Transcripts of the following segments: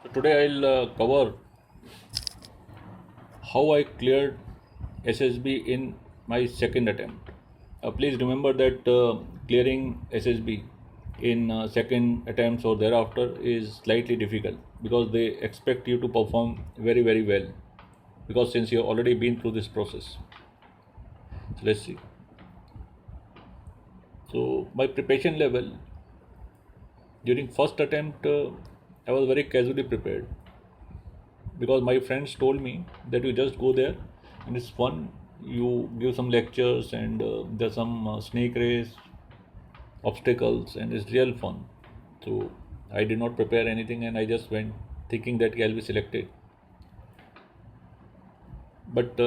So today I'll cover how I cleared SSB in my second attempt. Please remember that clearing SSB in second attempts or thereafter is slightly difficult because they expect you to perform very well because since you've already been through this process. So let's see. So my preparation level during first attempt I was very casually prepared because my friends told me that you just go there and it's fun. You give some lectures and there's some snake race, obstacles, and it's real fun. So I did not prepare anything and I just went thinking that I'll be selected. But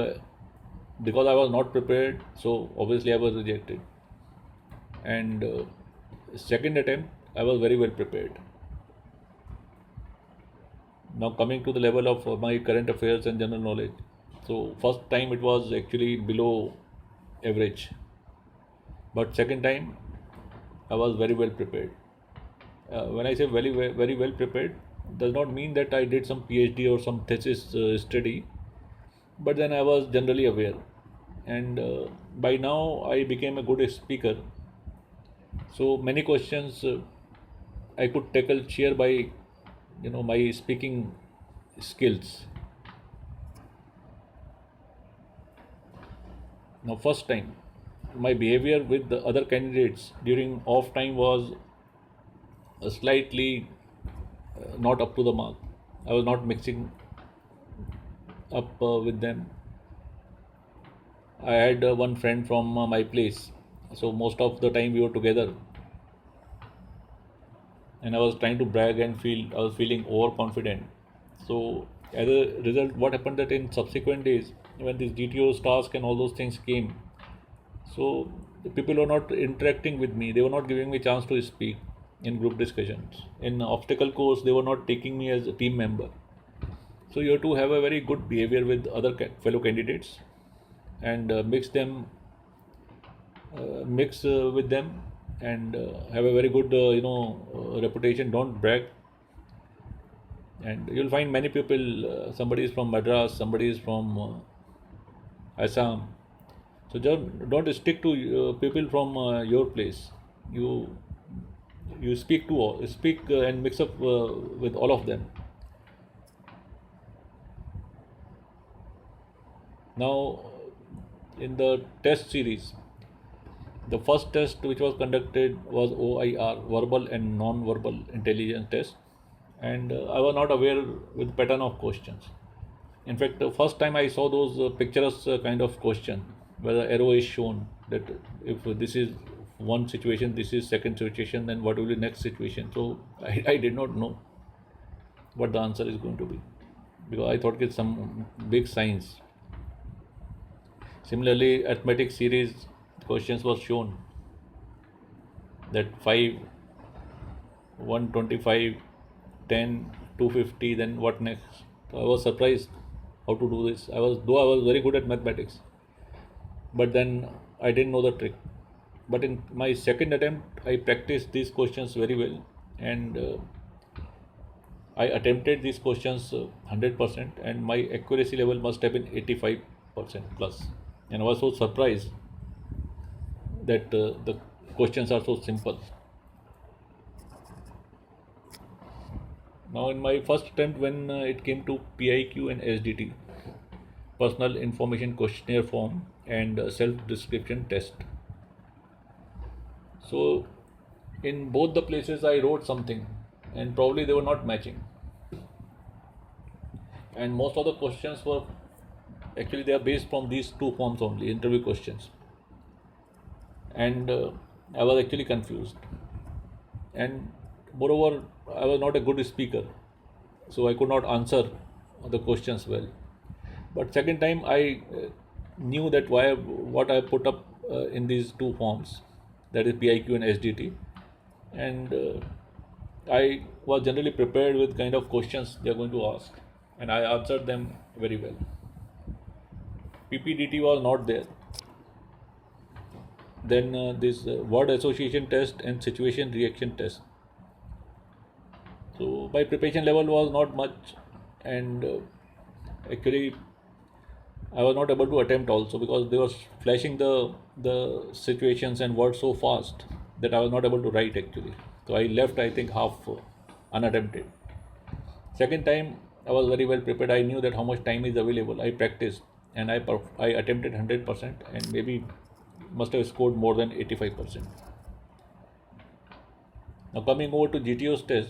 because I was not prepared, so obviously I was rejected. And second attempt, I was very well prepared. Now coming to the level of my current affairs and general knowledge. So first time it was actually below average, but second time I was very well prepared. When I say very well prepared, does not mean that I did some PhD or some thesis study, but then I was generally aware, and by now I became a good speaker. So many questions I could tackle sheer by my speaking skills. Now, first time, my behavior with the other candidates during off time was slightly not up to the mark. I was not mixing up with them. I had one friend from my place, so most of the time we were together, and I was trying to brag and I was feeling overconfident. So, as a result, what happened that in subsequent days, when these GTO's task and all those things came, so the people were not interacting with me. They were not giving me chance to speak in group discussions. In obstacle course, they were not taking me as a team member. So you have to have a very good behavior with other fellow candidates and mix with them and have a very good reputation. Don't brag. And you'll find many people. Somebody is from Madras, somebody is from Assam. So don't stick to people from your place. You you speak and mix up with all of them. Now, in the test series, the first test which was conducted was OIR, verbal and non-verbal intelligence test, and I was not aware with pattern of questions. In fact, the first time I saw those pictures kind of question, where the arrow is shown that if this is one situation, this is second situation, then what will be next situation? So I did not know what the answer is going to be because I thought it's some big science. Similarly, arithmetic series questions was shown that 5, 125, 10, 250, then what next? So I was surprised how to do this. Though I was very good at mathematics, but then I didn't know the trick. But in my second attempt, I practiced these questions very well, and I attempted these questions 100%, and my accuracy level must have been 85% plus. And I was so surprised that the questions are so simple. Now, in my first attempt, when it came to PIQ and SDT, personal information questionnaire form and self description test. So, in both the places, I wrote something, and probably they were not matching. And most of the questions were actually they are based from these two forms only, interview questions. And I was actually confused. And moreover, I was not a good speaker, so I could not answer the questions well. But second time, I knew that what I put up in these two forms, that is PIQ and SDT, and I was generally prepared with kind of questions they are going to ask, and I answered them very well. PPDT was not there. Then this word association test and situation reaction test. So my preparation level was not much, and actually I was not able to attempt also because they was flashing the situations and words so fast that I was not able to write actually. So I left, I think, half unattempted. Second time I was very well prepared. I knew that how much time is available. I practiced and I attempted 100% and maybe must have scored more than 85%. Now coming over to GTO Stage,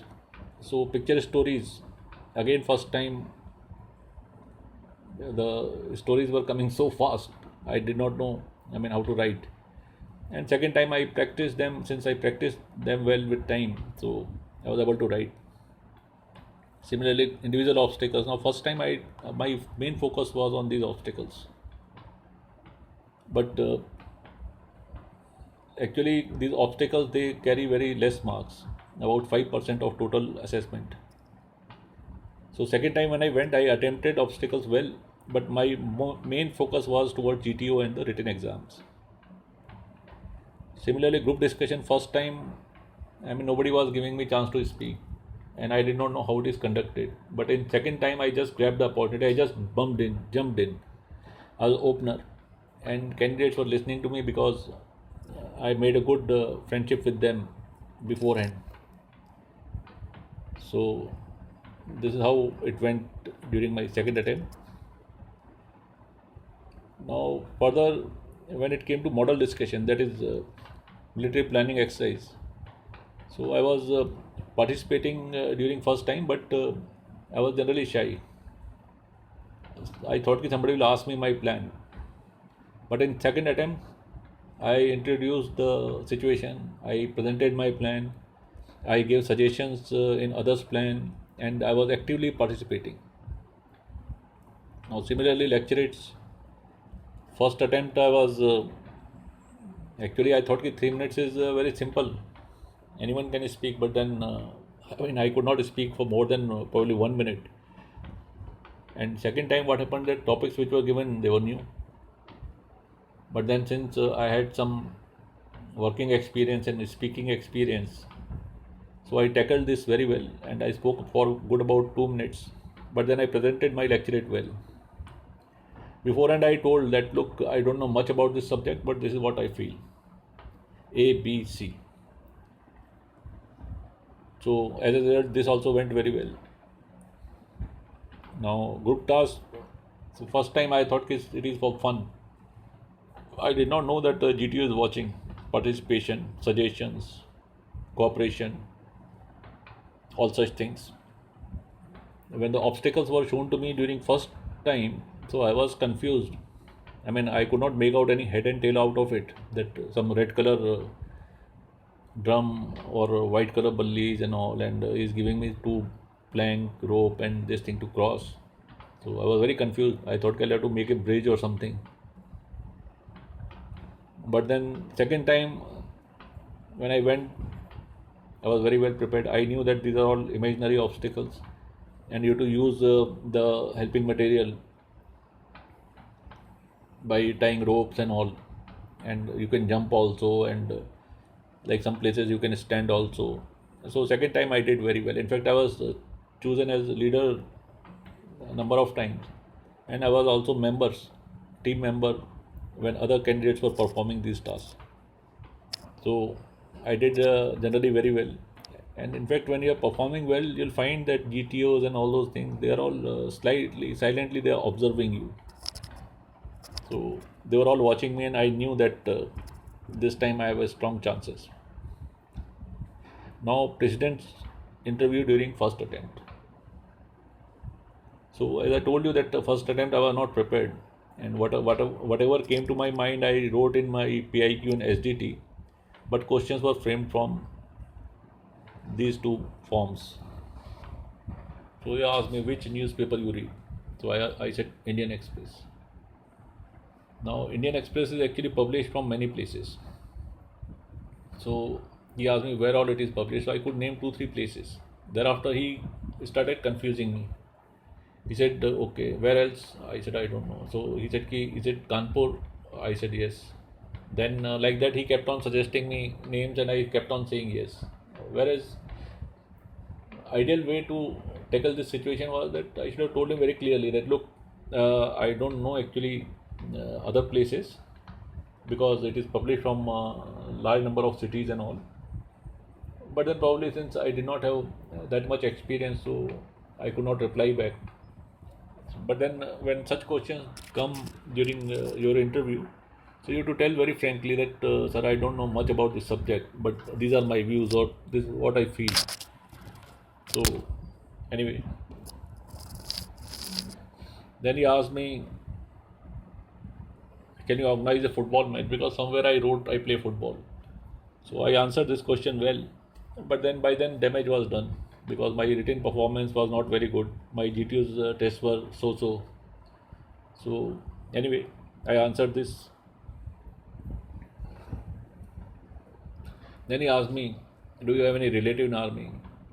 so picture stories, again first time the stories were coming so fast. I did not know, I mean, how to write. And second time I practiced them. Since I practiced them well with time, so I was able to write. Similarly, individual obstacles. Now, first time my main focus was on these obstacles, but actually these obstacles they carry very less marks, about 5% of total assessment. So second time when I went, I attempted obstacles well, but my main focus was towards GTO and the written exams. Similarly, group discussion, first time, I mean, nobody was giving me chance to speak, and I did not know how it is conducted. But in second time, I just grabbed the opportunity. I just jumped in as opener, and candidates were listening to me because I made a good friendship with them beforehand. So this is how it went during my second attempt. Now further, when it came to model discussion, that is military planning exercise. So I was participating during first time, but I was generally shy. I thought that somebody will ask me my plan. But in second attempt, I introduced the situation. I presented my plan. I gave suggestions in others' plan, and I was actively participating. Now, similarly, lecturates. First attempt, I was actually I thought that 3 minutes is very simple. Anyone can speak, but then I mean I could not speak for more than probably 1 minute. And second time, what happened that topics which were given they were new. But then since I had some working experience and speaking experience, so I tackled this very well, and I spoke for good about 2 minutes. But then I presented my lecturate well. Beforehand, I told that look, I don't know much about this subject, but this is what I feel. A, B, C. So as a result, this also went very well. Now group task. So first time I thought it is for fun. I did not know that the GTO is watching. Participation, suggestions, cooperation, all such things. When the obstacles were shown to me during first time, so I was confused. I mean, I could not make out any head and tail out of it. That some red color drum or white color bullies and all, and he's giving me two plank, rope, and this thing to cross. So I was very confused. I thought I'll have to make a bridge or something. But then second time when I went, I was very well prepared. I knew that these are all imaginary obstacles, and you have to use the helping material by tying ropes and all, and you can jump also, and like some places you can stand also. So second time I did very well. In fact, I was chosen as leader a number of times, and I was also team member when other candidates were performing these tasks. So I did generally very well. And in fact, when you are performing well, you'll find that GTOs and all those things, they are all silently, they are observing you. So they were all watching me, and I knew that this time I have a strong chances. Now, president's interview during first attempt. So as I told you that the first attempt I was not prepared, and whatever came to my mind I wrote in my PIQ and SDT, but questions were framed from these two forms. So he asked me which newspaper you read. So I said Indian Express. Now Indian Express is actually published from many places. So he asked me where all it is published. So I could name 2-3 places. Thereafter he started confusing me. He said, okay, where else? I said, I don't know. So he said, is it Kanpur? I said, yes. Then like that he kept on suggesting me names, and I kept on saying yes. Whereas ideal way to tackle this situation was that I should have told him very clearly that look, I don't know actually other places because it is published from large number of cities and all. But then probably since I did not have that much experience, so I could not reply back. But then when such questions come during your interview, so you have to tell very frankly that sir, I don't know much about this subject, but these are my views or this is what I feel. So anyway, then he asked me, can you organize a football match? Because somewhere I wrote I play football. So I answered this question well, but then by then damage was done because my written performance was not very good. My GTO's tests were so. So anyway, I answered this. Then he asked me, do you have any relative in army?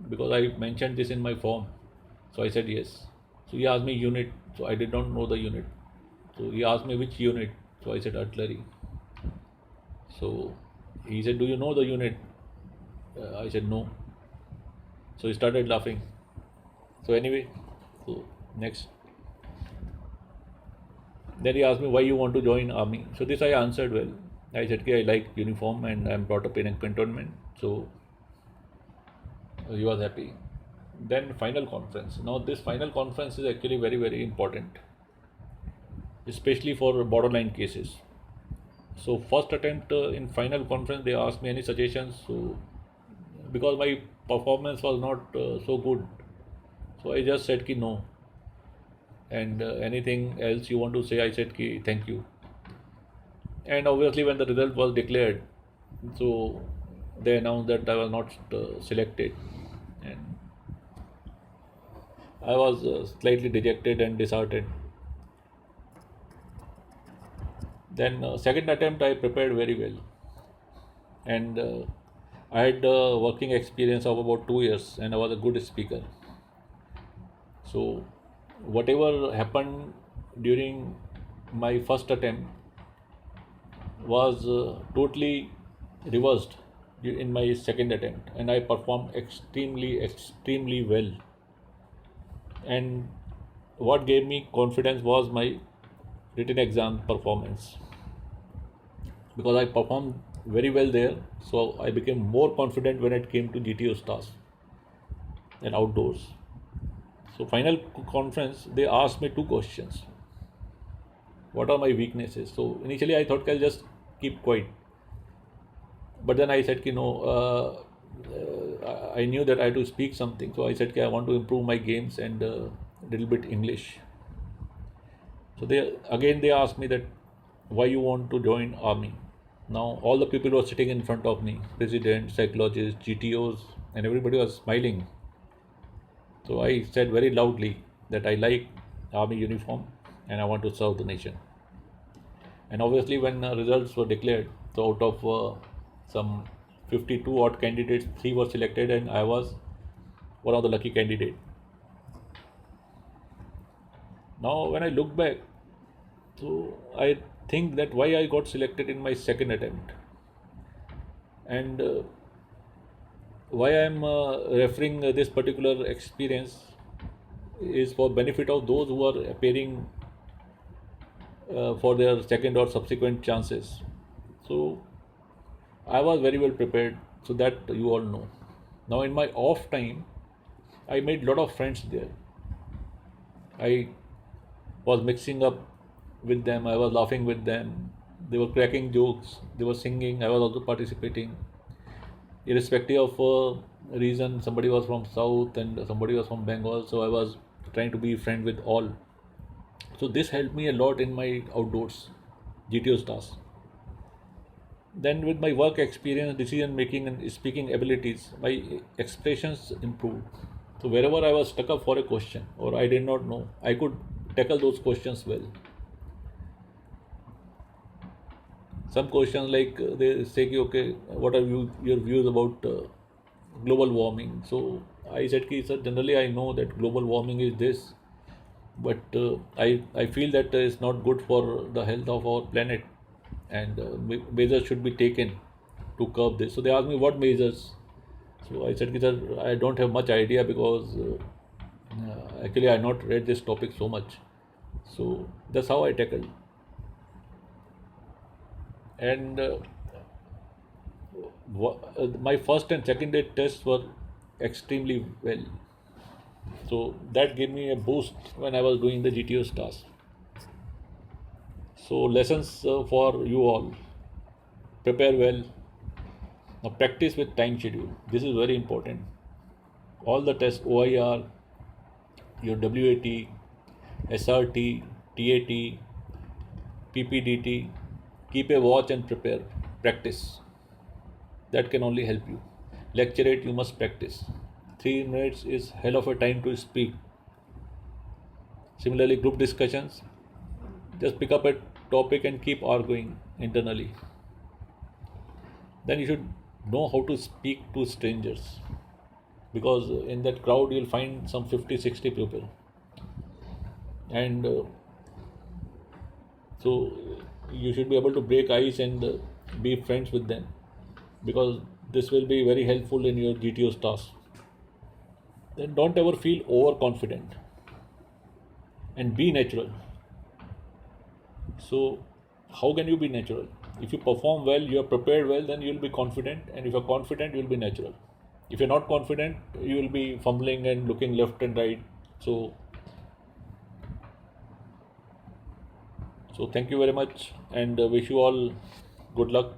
Because I mentioned this in my form. So I said yes. So he asked me unit. So I did not know the unit. So he asked me which unit. So I said artillery. So he said, do you know the unit? I said no. So he started laughing. So anyway, so next. Then he asked me why you want to join army. So this I answered well. I said, okay, I like uniform and I'm brought up in a cantonment. So he was happy. Then final conference. Now this final conference is actually very important, especially for borderline cases. So first attempt in final conference, they asked me any suggestions. So because my performance was not so good, so I just said ki no. And anything else you want to say, I said ki thank you. And obviously when the result was declared, so they announced that I was not selected, and I was slightly dejected and disheartened. Then second attempt I prepared very well, and I had working experience of about 2 years, and I was a good speaker. So whatever happened during my first attempt was totally reversed in my second attempt, and I performed extremely well. And what gave me confidence was my written exam performance, because I performed very well there. So I became more confident when it came to GTO stars and outdoors. So final conference, they asked me two questions. What are my weaknesses? So initially I thought I'll just keep quiet. But then I said, I knew that I had to speak something. So I said, I want to improve my games and a little bit English. So they asked me that why you want to join army. Now all the people were sitting in front of me, president, psychologists, GTOs, and everybody was smiling. So I said very loudly that I like army uniform and I want to serve the nation. And obviously when results were declared, so out of some 52 odd candidates, 3 were selected and I was one of the lucky candidates. Now when I look back, so I think that why I got selected in my second attempt, and why I am referring this particular experience is for benefit of those who are appearing for their second or subsequent chances. So I was very well prepared, so that you all know. Now in my off time, I made lot of friends there. I was mixing up with them, I was laughing with them, they were cracking jokes, they were singing, I was also participating. Irrespective of reason, somebody was from South and somebody was from Bengal, so I was trying to be friend with all. So this helped me a lot in my outdoors GTO stars. Then with my work experience, decision making and speaking abilities, my expressions improved. So wherever I was stuck up for a question or I did not know, I could tackle those questions well. Some questions like they say, okay, what are your views about global warming? So I said, sir, generally I know that global warming is this, but I feel that it's not good for the health of our planet, and measures should be taken to curb this. So they asked me what measures. So I said, sir, I don't have much idea because actually I not read this topic so much. So that's how I tackled. And my first and second day tests were extremely well. So that gave me a boost when I was doing the GTO task. So lessons for you all: prepare well. Now practice with time schedule. This is very important. All the tests, OIR, your WAT, SRT, TAT, PPDT, keep a watch and prepare. Practice. That can only help you. Lecturate, you must practice. 3 minutes is hell of a time to speak. Similarly, group discussions, just pick up a topic and keep arguing internally. Then you should know how to speak to strangers, because in that crowd you'll find some 50, 60 people. And so you should be able to break ice and be friends with them, because this will be very helpful in your GTO task. Then don't ever feel overconfident and be natural. So, how can you be natural? If you perform well, you are prepared well, then you will be confident, and if you are confident, you will be natural. If you're not confident, you will be fumbling and looking left and right. So thank you very much, and wish you all good luck.